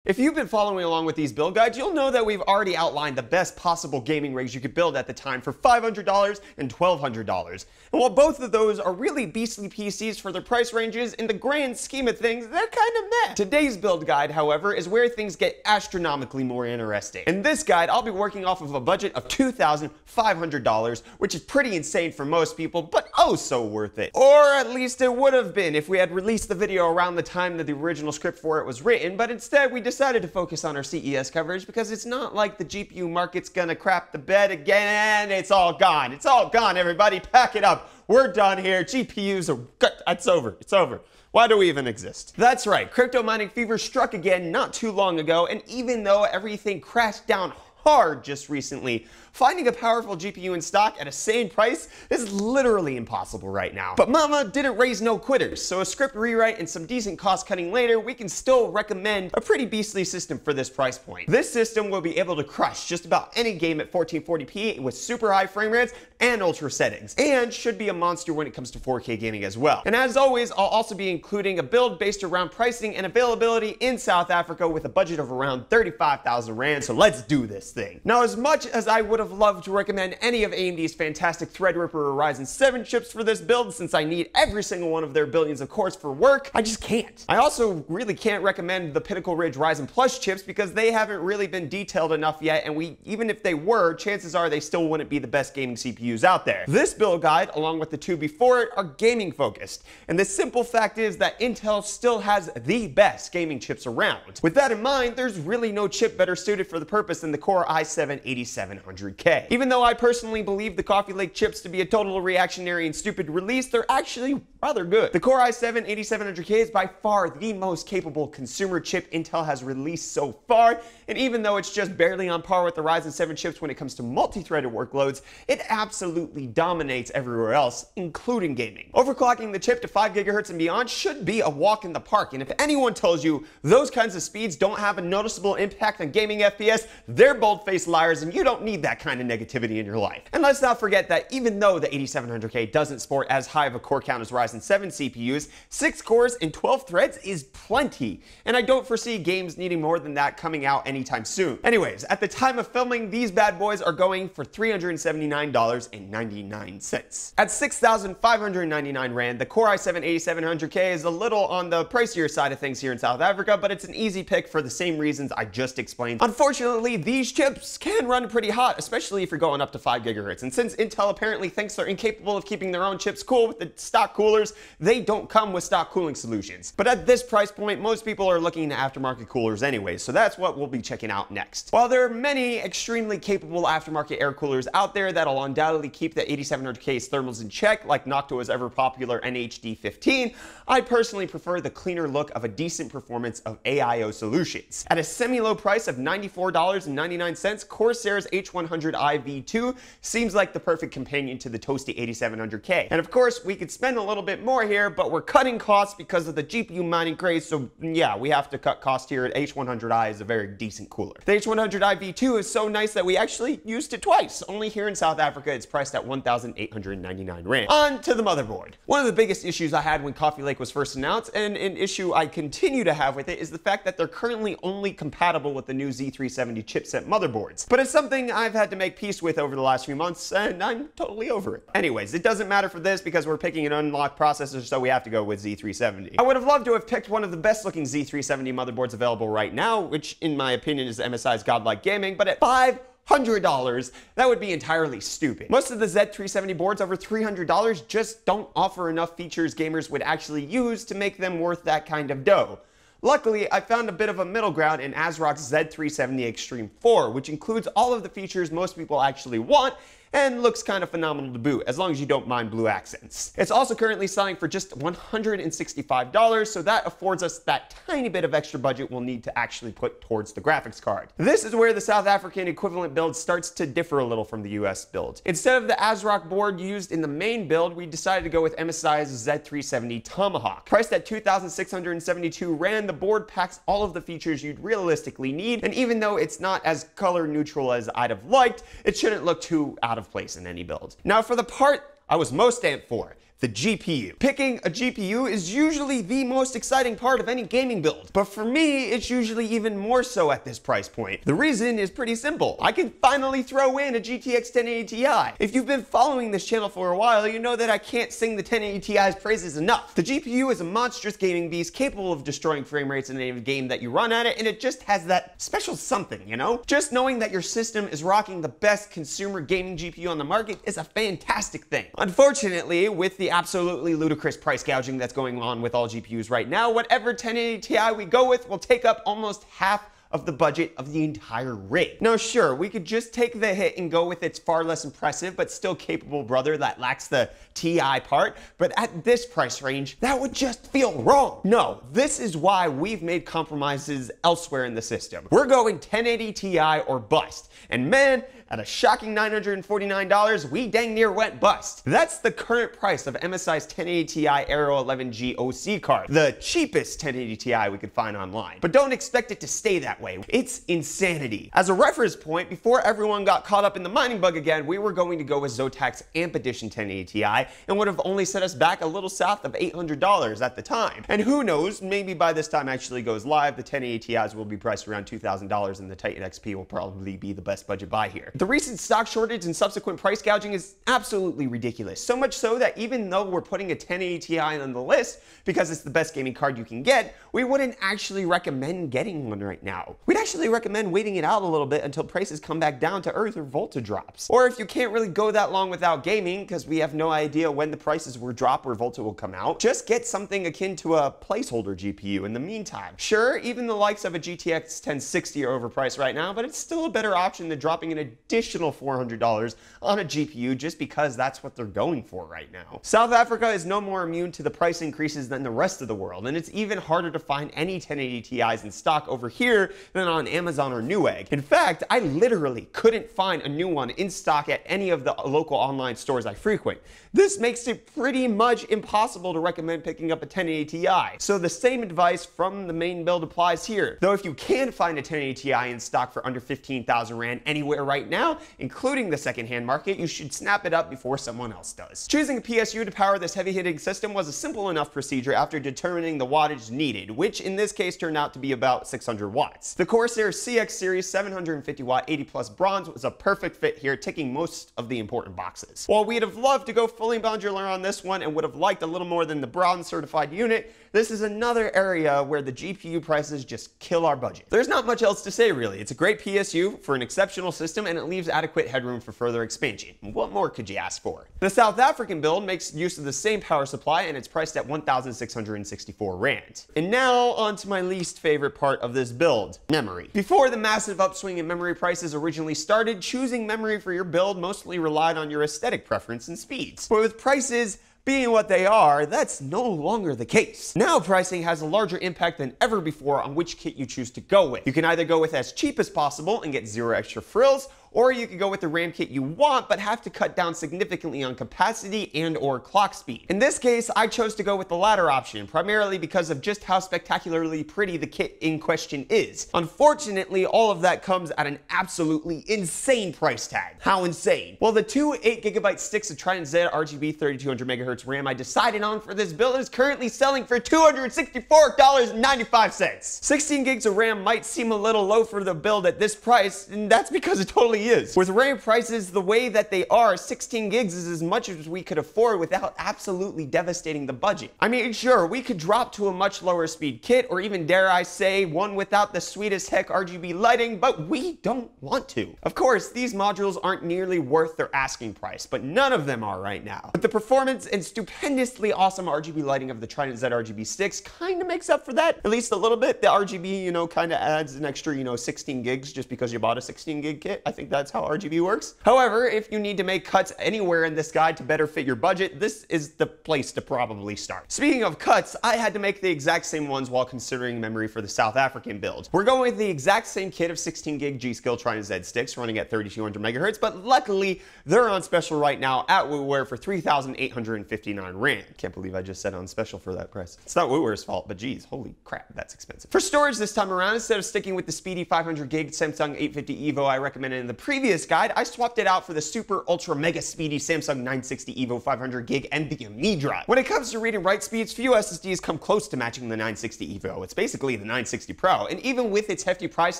If you've been following along with these build guides, you'll know that we've already outlined the best possible gaming rigs you could build at the time for $500 and $1,200. And while both of those are really beastly PCs for their price ranges, in the grand scheme of things, they're kind of meh. Today's build guide, however, is where things get astronomically more interesting. In this guide, I'll be working off of a budget of $2,500, which is pretty insane for most people, but oh so worth it. Or at least it would have been if we had released the video around the time that the original script for it was written, but instead we decided to focus on our CES coverage because it's not like the GPU market's gonna crap the bed again. It's all gone. It's all gone, everybody. Pack it up. We're done here. GPUs are good. It's over. It's over. Why do we even exist? That's right. Crypto mining fever struck again not too long ago, and even though everything crashed down hard just recently, finding a powerful GPU in stock at a sane price is literally impossible right now. But mama didn't raise no quitters, so a script rewrite and some decent cost cutting later, we can still recommend a pretty beastly system for this price point. This system will be able to crush just about any game at 1440p with super high frame rates and ultra settings, and should be a monster when it comes to 4K gaming as well. And as always, I'll also be including a build based around pricing and availability in South Africa with a budget of around 35,000 Rand, so let's do this thing. Now, as much as I would have loved to recommend any of AMD's fantastic Threadripper or Ryzen 7 chips for this build, since I need every single one of their billions of cores for work, I just can't. I also really can't recommend the Pinnacle Ridge Ryzen Plus chips because they haven't really been detailed enough yet, and even if they were, chances are they still wouldn't be the best gaming CPUs out there. This build guide, along with the two before it, are gaming focused, and the simple fact is that Intel still has the best gaming chips around. With that in mind, there's really no chip better suited for the purpose than the Core i7-8700K. Even though I personally believe the Coffee Lake chips to be a total reactionary and stupid release, they're actually rather good. The Core i7-8700K is by far the most capable consumer chip Intel has released so far, and even though it's just barely on par with the Ryzen 7 chips when it comes to multi-threaded workloads, it absolutely dominates everywhere else, including gaming. Overclocking the chip to 5 GHz and beyond should be a walk in the park, and if anyone tells you those kinds of speeds don't have a noticeable impact on gaming FPS, they're bold-faced liars, and you don't need that kind of negativity in your life. And let's not forget that even though the 8700K doesn't sport as high of a core count as Ryzen 7 CPUs, 6 cores and 12 threads is plenty, and I don't foresee games needing more than that coming out anytime soon. Anyways, at the time of filming, these bad boys are going for $379.99. At 6,599 Rand, the Core i7-8700K is a little on the pricier side of things here in South Africa, but it's an easy pick for the same reasons I just explained. Unfortunately, these chips can run pretty hot, especially if you're going up to 5 GHz. And since Intel apparently thinks they're incapable of keeping their own chips cool with the stock coolers, they don't come with stock cooling solutions. But at this price point, most people are looking into aftermarket coolers anyway, so that's what we'll be checking out next. While there are many extremely capable aftermarket air coolers out there that'll undoubtedly keep the 8700K's thermals in check, like Noctua's ever popular NHD15, I personally prefer the cleaner look of a decent performance of AIO solutions. At a semi-low price of $94.99, Corsair's H100i V2 seems like the perfect companion to the toasty 8700K. And of course, we could spend a little bit more here, but we're cutting costs because of the GPU mining craze, so yeah, we have to cut costs here. H100i is a very decent cooler. The H100i V2 is so nice that we actually used it twice. Only here in South Africa, it's priced at 1,899 Rand. On to the motherboard. One of the biggest issues I had when Coffee Lake was first announced, and an issue I continue to have with it, is the fact that they're currently only compatible with the new Z370 chipset motherboards. But it's something I've had to make peace with over the last few months, and I'm totally over it. Anyways, it doesn't matter for this because we're picking an unlocked processor, so we have to go with Z370. I would have loved to have picked one of the best looking Z370 motherboards available right now, which in my opinion is MSI's Godlike Gaming, but at $500, that would be entirely stupid. Most of the Z370 boards over $300 just don't offer enough features gamers would actually use to make them worth that kind of dough. Luckily, I found a bit of a middle ground in ASRock's Z370 Extreme 4, which includes all of the features most people actually want and looks kind of phenomenal to boot, as long as you don't mind blue accents. It's also currently selling for just $165, so that affords us that tiny bit of extra budget we'll need to actually put towards the graphics card. This is where the South African equivalent build starts to differ a little from the US build. Instead of the ASRock board used in the main build, we decided to go with MSI's Z370 Tomahawk. Priced at 2,672 Rand, the board packs all of the features you'd realistically need, and even though it's not as color neutral as I'd have liked, it shouldn't look too out of place in any build. Now for the part I was most amped for, the GPU. Picking a GPU is usually the most exciting part of any gaming build, but for me, it's usually even more so at this price point. The reason is pretty simple. I can finally throw in a GTX 1080 Ti. If you've been following this channel for a while, you know that I can't sing the 1080 Ti's praises enough. The GPU is a monstrous gaming beast capable of destroying frame rates in any game that you run at it, and it just has that special something, you know? Just knowing that your system is rocking the best consumer gaming GPU on the market is a fantastic thing. Unfortunately, with the absolutely ludicrous price gouging that's going on with all GPUs right now, whatever 1080 Ti we go with will take up almost half of the budget of the entire rig. Now sure, we could just take the hit and go with its far less impressive but still capable brother that lacks the TI part, but at this price range, that would just feel wrong. No, this is why we've made compromises elsewhere in the system. We're going 1080 Ti or bust, and man, at a shocking $949, we dang near went bust. That's the current price of MSI's 1080 Ti Aero 11G OC card, the cheapest 1080 Ti we could find online. But don't expect it to stay that way. It's insanity. As a reference point, before everyone got caught up in the mining bug again, we were going to go with Zotac's Amp Edition 1080 Ti and would have only set us back a little south of $800 at the time. And who knows, maybe by this time actually goes live, the 1080 Ti's will be priced around $2,000 and the Titan XP will probably be the best budget buy here. The recent stock shortage and subsequent price gouging is absolutely ridiculous. So much so that even though we're putting a 1080 Ti on the list because it's the best gaming card you can get, we wouldn't actually recommend getting one right now. We'd actually recommend waiting it out a little bit until prices come back down to earth or Volta drops. Or if you can't really go that long without gaming because we have no idea when the prices will drop or Volta will come out, just get something akin to a placeholder GPU in the meantime. Sure, even the likes of a GTX 1060 are overpriced right now, but it's still a better option than dropping an additional $400 on a GPU just because that's what they're going for right now. South Africa is no more immune to the price increases than the rest of the world, and it's even harder to find any 1080 Ti's in stock over here than on Amazon or Newegg. In fact, I literally couldn't find a new one in stock at any of the local online stores I frequent. This makes it pretty much impossible to recommend picking up a 1080 Ti. So the same advice from the main build applies here. Though if you can find a 1080 Ti in stock for under 15,000 Rand anywhere right now, including the secondhand market, you should snap it up before someone else does. Choosing a PSU to power this heavy-hitting system was a simple enough procedure after determining the wattage needed, which in this case turned out to be about 600 watts. The Corsair CX series 750 watt 80 plus bronze was a perfect fit here, ticking most of the important boxes. While we'd have loved to go fully modular on this one and would have liked a little more than the bronze certified unit, this is another area where the GPU prices just kill our budget. There's not much else to say really. It's a great PSU for an exceptional system and it leaves adequate headroom for further expansion. What more could you ask for? The South African build makes use of the same power supply and it's priced at 1,664 Rand. And now on to my least favorite part of this build, memory. Before the massive upswing in memory prices originally started, choosing memory for your build mostly relied on your aesthetic preference and speeds. But with prices being what they are, that's no longer the case. Now pricing has a larger impact than ever before on which kit you choose to go with. You can either go with as cheap as possible and get zero extra frills, or you could go with the RAM kit you want but have to cut down significantly on capacity and or clock speed. In this case, I chose to go with the latter option, primarily because of just how spectacularly pretty the kit in question is. Unfortunately, all of that comes at an absolutely insane price tag. How insane? Well, the two 8GB sticks of Trident Z RGB 3200 MHz RAM I decided on for this build is currently selling for $264.95. 16 gigs of RAM might seem a little low for the build at this price, and that's because it totally is. With RAM prices the way that they are, 16 gigs is as much as we could afford without absolutely devastating the budget. I mean, sure, we could drop to a much lower speed kit, or even dare I say, one without the sweetest heck RGB lighting, but we don't want to. Of course, these modules aren't nearly worth their asking price, but none of them are right now. But the performance and stupendously awesome RGB lighting of the Trident Z RGB sticks kind of makes up for that, at least a little bit. The RGB, you know, kind of adds an extra, 16 gigs just because you bought a 16 gig kit. I think that's how RGB works. However, if you need to make cuts anywhere in this guide to better fit your budget, this is the place to probably start. Speaking of cuts, I had to make the exact same ones while considering memory for the South African build. We're going with the exact same kit of 16 gig G-Skill Trident Z sticks running at 3200 MHz, but luckily they're on special right now at WooWare for 3,859 Rand. Can't believe I just said on special for that price. It's not WooWare's fault, but geez, holy crap, that's expensive. For storage this time around, instead of sticking with the speedy 500 gig Samsung 850 EVO I recommended in the previous guide, I swapped it out for the super ultra mega speedy Samsung 960 EVO 500 gig NVMe drive. When it comes to read and write speeds, few SSDs come close to matching the 960 EVO. It's basically the 960 Pro, and even with its hefty price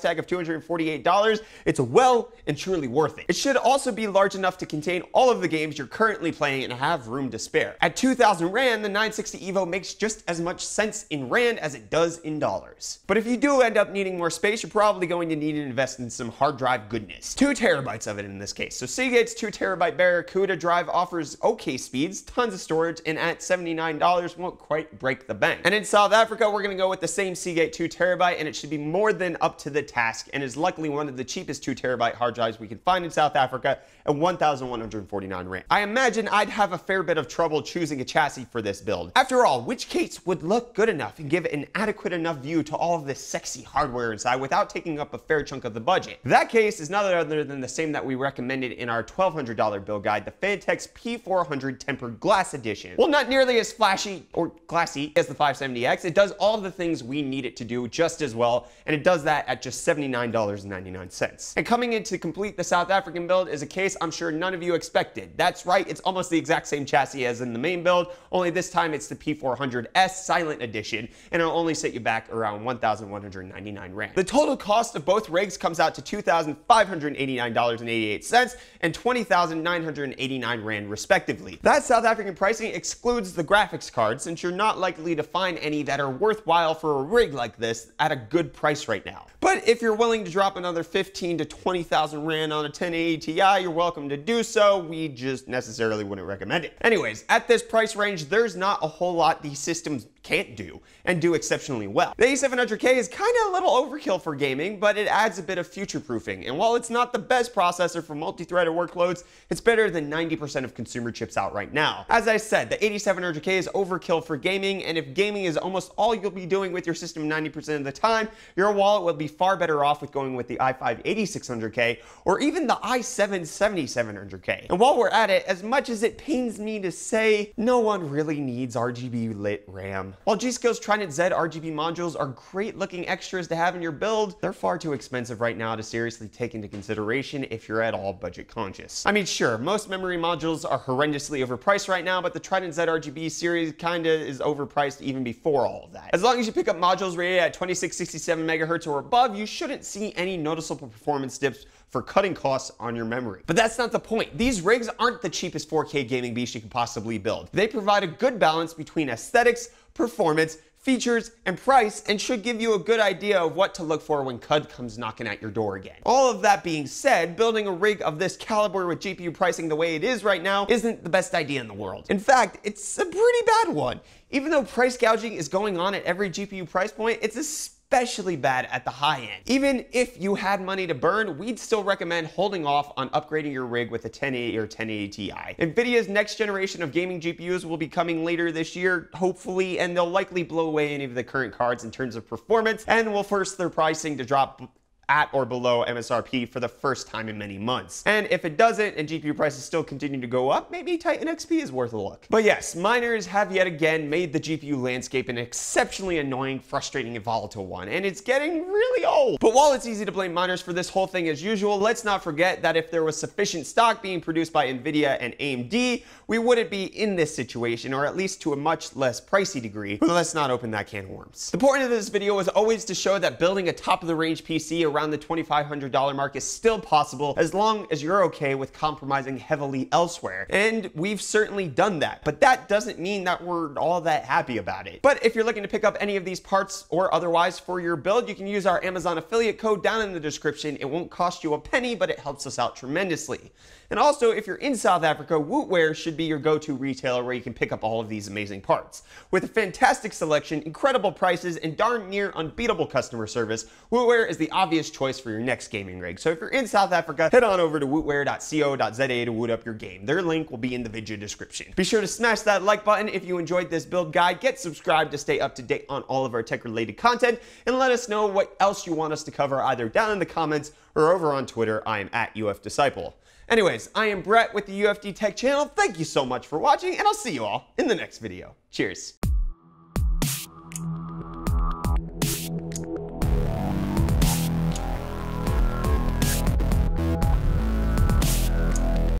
tag of $248, it's well and truly worth it. It should also be large enough to contain all of the games you're currently playing and have room to spare. At 2000 Rand, the 960 EVO makes just as much sense in Rand as it does in dollars. But if you do end up needing more space, you're probably going to need to invest in some hard drive goodness. 2 terabytes of it in this case. So Seagate's 2 terabyte Barracuda drive offers okay speeds, tons of storage, and at $79 won't quite break the bank. And in South Africa, we're gonna go with the same Seagate 2 terabyte, and it should be more than up to the task, and is luckily one of the cheapest 2 terabyte hard drives we can find in South Africa at 1,149 Rand. I imagine I'd have a fair bit of trouble choosing a chassis for this build. After all, which case would look good enough and give an adequate enough view to all of this sexy hardware inside without taking up a fair chunk of the budget? That case is none other than the same that we recommended in our $1,200 build guide, the Fantex P400 Tempered Glass Edition. Well, not nearly as flashy or glassy as the 570X, it does all the things we need it to do just as well, and it does that at just $79.99. And coming in to complete the South African build is a case I'm sure none of you expected. That's right, it's almost the exact same chassis as in the main build, only this time it's the P400S Silent Edition, and it'll only set you back around 1,199 Rand. The total cost of both rigs comes out to $2,589.88 and 20,989 Rand respectively. That South African pricing excludes the graphics cards, since you're not likely to find any that are worthwhile for a rig like this at a good price right now. But if you're willing to drop another 15 to 20,000 Rand on a 1080 Ti, you're welcome to do so. We just necessarily wouldn't recommend it. Anyways, at this price range, there's not a whole lot these systems can't do, and do exceptionally well. The A700K is kind of a little overkill for gaming, but it adds a bit of future-proofing, and while it's not the best processor for multi-threaded workloads, it's better than 90% of consumer chips out right now. As I said, the 8700K is overkill for gaming, and if gaming is almost all you'll be doing with your system 90% of the time, your wallet will be far better off with going with the i5 8600K, or even the i7 7700K. And while we're at it, as much as it pains me to say, no one really needs RGB lit RAM. While G-Skill's Trident Z RGB modules are great looking extras to have in your build, they're far too expensive right now to seriously take into consideration if you're at all budget conscious. I mean, sure, most memory modules are horrendously overpriced right now, but the Trident Z RGB series kinda is overpriced even before all of that. As long as you pick up modules rated at 2667 MHz or above, you shouldn't see any noticeable performance dips for cutting costs on your memory. But that's not the point. These rigs aren't the cheapest 4K gaming beast you can possibly build. They provide a good balance between aesthetics, performance, features, and price, and should give you a good idea of what to look for when CUD comes knocking at your door again. All of that being said, building a rig of this caliber with GPU pricing the way it is right now isn't the best idea in the world. In fact, it's a pretty bad one. Even though price gouging is going on at every GPU price point, it's especially bad at the high end. Even if you had money to burn, we'd still recommend holding off on upgrading your rig with a 1080 or 1080 Ti. Nvidia's next generation of gaming GPUs will be coming later this year, hopefully, and they'll likely blow away any of the current cards in terms of performance, and will force their pricing to drop at or below MSRP for the first time in many months. And if it doesn't and GPU prices still continue to go up, maybe Titan XP is worth a look. But yes, miners have yet again made the GPU landscape an exceptionally annoying, frustrating, and volatile one, and it's getting really old. But while it's easy to blame miners for this whole thing as usual, let's not forget that if there was sufficient stock being produced by Nvidia and AMD, we wouldn't be in this situation, or at least to a much less pricey degree. But let's not open that can of worms. The point of this video is always to show that building a top-of-the-range PC around the $2,500 mark is still possible as long as you're okay with compromising heavily elsewhere. And we've certainly done that, but that doesn't mean that we're all that happy about it. But if you're looking to pick up any of these parts or otherwise for your build, you can use our Amazon affiliate code down in the description. It won't cost you a penny, but it helps us out tremendously. And also, if you're in South Africa, Wootware should be your go-to retailer where you can pick up all of these amazing parts. With a fantastic selection, incredible prices, and darn near unbeatable customer service, Wootware is the obvious choice for your next gaming rig. So if you're in South Africa, head on over to wootware.co.za to woot up your game. Their link will be in the video description. Be sure to smash that like button if you enjoyed this build guide, get subscribed to stay up to date on all of our tech-related content, and let us know what else you want us to cover either down in the comments or over on Twitter. I am at UFDisciple. Anyways, I am Brett with the UFD Tech channel. Thank you so much for watching, and I'll see you all in the next video. Cheers.